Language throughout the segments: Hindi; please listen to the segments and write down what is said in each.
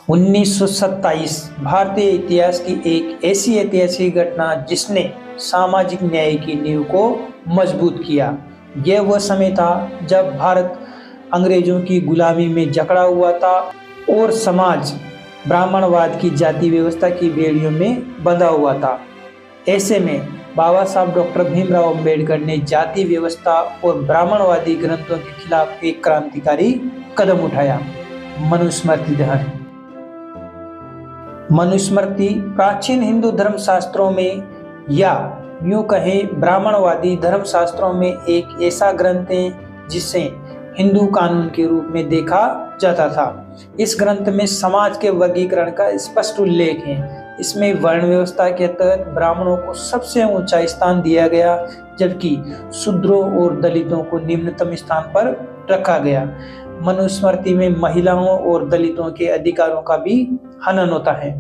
1927 भारतीय इतिहास की एक ऐसी ऐतिहासिक घटना जिसने सामाजिक न्याय की नींव को मजबूत किया। यह वह समय था जब भारत अंग्रेजों की गुलामी में जकड़ा हुआ था और समाज ब्राह्मणवाद की जाति व्यवस्था की बेड़ियों में बंधा हुआ था। ऐसे में बाबा साहब डॉक्टर भीमराव अंबेडकर ने जाति व्यवस्था और ब्राह्मणवादी ग्रंथों के खिलाफ एक क्रांतिकारी कदम उठाया, मनुस्मृति दहन। मनुस्मृति प्राचीन हिंदू धर्मशास्त्रों में या यूं कहें ब्राह्मणवादी धर्मशास्त्रों में एक ऐसा ग्रंथ है जिसे हिंदू कानून के रूप में देखा जाता था। इस ग्रंथ में समाज के वर्गीकरण का स्पष्ट उल्लेख है। इसमें वर्ण व्यवस्था के तहत ब्राह्मणों को सबसे ऊंचा स्थान दिया गया, जबकि शूद्रों और दलितों को निम्नतम स्थान पर रखा गया। मनुस्मृति में महिलाओं और दलितों के अधिकारों का भी हनन होता है।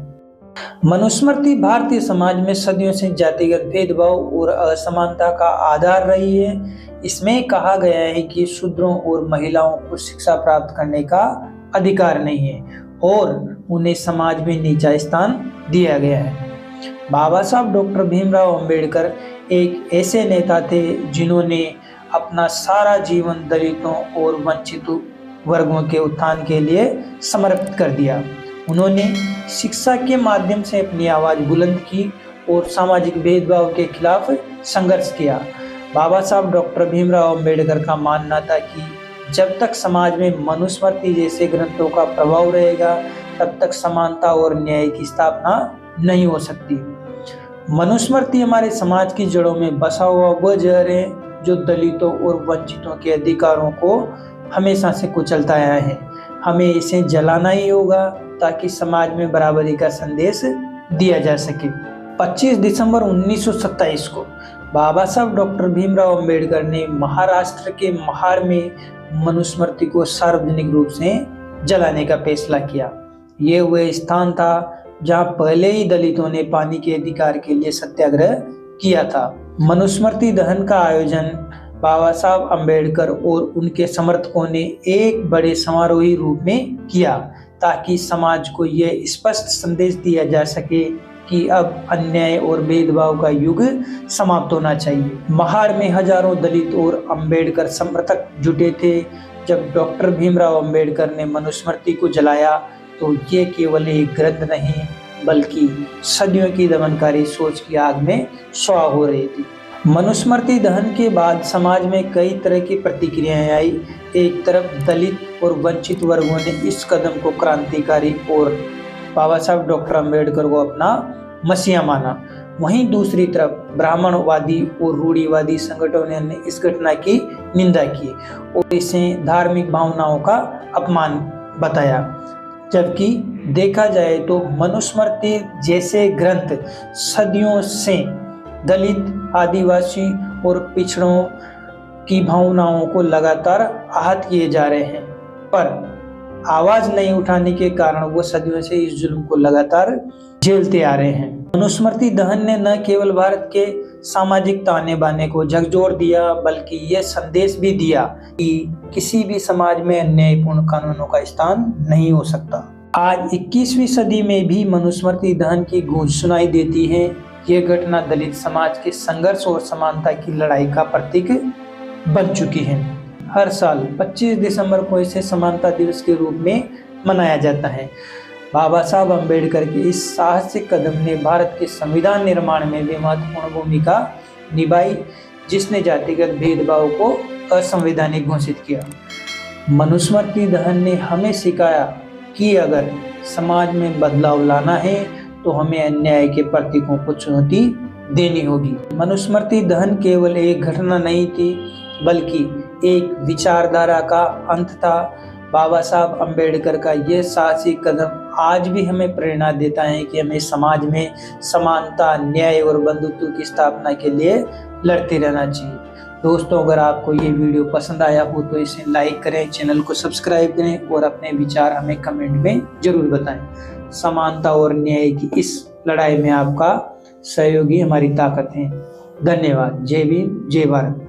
मनुस्मृति भारतीय समाज में सदियों से जातिगत भेदभाव और असमानता का आधार रही है। इसमें कहा गया है कि शूद्रों और महिलाओं को शिक्षा प्राप्त करने का अधिकार नहीं है और उन्हें समाज में नीचा स्थान दिया गया है। बाबा साहब डॉक्टर भीमराव अंबेडकर एक ऐसे नेता थे जिन्होंने अपना सारा जीवन दलितों और वंचित वर्गों के उत्थान के लिए समर्पित कर दिया। उन्होंने शिक्षा के माध्यम से अपनी आवाज बुलंद की और सामाजिक भेदभाव के खिलाफ संघर्ष किया। बाबा साहब डॉक्टर भीमराव अंबेडकर का मानना था कि जब तक समाज में मनुस्मृति जैसे ग्रंथों का प्रभाव रहेगा, तब तक समानता और न्याय की स्थापना नहीं हो सकती। मनुस्मृति हमारे समाज की जड़ों में बसा हुआ वह जहर है जो दलितों और वंचितों के अधिकारों को हमेशा से कुचलता आया है। हमें इसे जलाना ही होगा ताकि समाज में बराबरी का संदेश दिया जा सके। 25 दिसंबर 1927 को बाबा साहब डॉक्टर भीमराव अंबेडकर ने महाराष्ट्र के महाड़ में मनुस्मृति को सार्वजनिक रूप से जलाने का फैसला किया। यह वह स्थान था जहां पहले ही दलितों ने पानी के अधिकार के लिए सत्याग्रह किया था। मनुस्मृति दहन का आयोजन बाबा साहब अंबेडकर और उनके समर्थकों ने एक बड़े समारोही रूप में किया ताकि समाज को यह स्पष्ट संदेश दिया जा सके कि अब अन्याय और भेदभाव का युग समाप्त होना चाहिए। महाड़ में हजारों दलित और अंबेडकर समर्थक जुटे थे। जब डॉक्टर भीमराव अंबेडकर ने मनुस्मृति को जलाया तो ये केवल एक ग्रंथ नहीं बल्कि सदियों की दमनकारी सोच की आग में स्वाह हो रही थी। मनुस्मृति दहन के बाद समाज में कई तरह की प्रतिक्रियाएं आई। एक तरफ दलित और वंचित वर्गों ने इस कदम को क्रांतिकारी और बाबा साहब डॉक्टर अंबेडकर को अपना मसीहा माना। वहीं दूसरी तरफ ब्राह्मणवादी और रूढ़िवादी संगठनों ने इस घटना की निंदा की और इसे धार्मिक भावनाओं का अपमान बताया। जबकि देखा जाए तो मनुस्मृति जैसे ग्रंथ सदियों से दलित, आदिवासी और पिछड़ों की भावनाओं को लगातार आहत किए जा रहे हैं, पर आवाज नहीं उठाने के कारण वो सदियों से इस जुल्म को लगातार झेलते आ रहे हैं। मनुस्मृति दहन ने न केवल भारत के सामाजिक ताने बाने को झकझोर दिया बल्कि ये संदेश भी दिया कि किसी भी समाज में अन्यायपूर्ण कानूनों का स्थान नहीं हो सकता। आज 21वीं सदी में भी मनुस्मृति दहन की गूंज सुनाई देती है। यह घटना दलित समाज के संघर्ष और समानता की लड़ाई का प्रतीक बन चुकी है। हर साल 25 दिसंबर को इसे समानता दिवस के रूप में मनाया जाता है। बाबा साहब अंबेडकर के इस साहसिक कदम ने भारत के संविधान निर्माण में भी महत्वपूर्ण भूमिका निभाई, जिसने जातिगत भेदभाव को असंवैधानिक घोषित किया। मनुस्मृति दहन ने हमें सिखाया कि अगर समाज में बदलाव लाना है तो हमें अन्याय के प्रतीकों को चुनौती देनी होगी। मनुस्मृति दहन केवल एक घटना नहीं थी बल्कि एक विचारधारा का अंत था। बाबा साहब अंबेडकर का यह साहसी कदम आज भी हमें प्रेरणा देता है कि हमें समाज में समानता, न्याय और बंधुत्व की स्थापना के लिए लड़ते रहना चाहिए। दोस्तों, अगर आपको ये वीडियो पसंद आया हो तो इसे लाइक करें, चैनल को सब्सक्राइब करें और अपने विचार हमें कमेंट में जरूर बताएं। समानता और न्याय की इस लड़ाई में आपका सहयोगी हमारी ताकत है। धन्यवाद। जय भीम, जय भारत।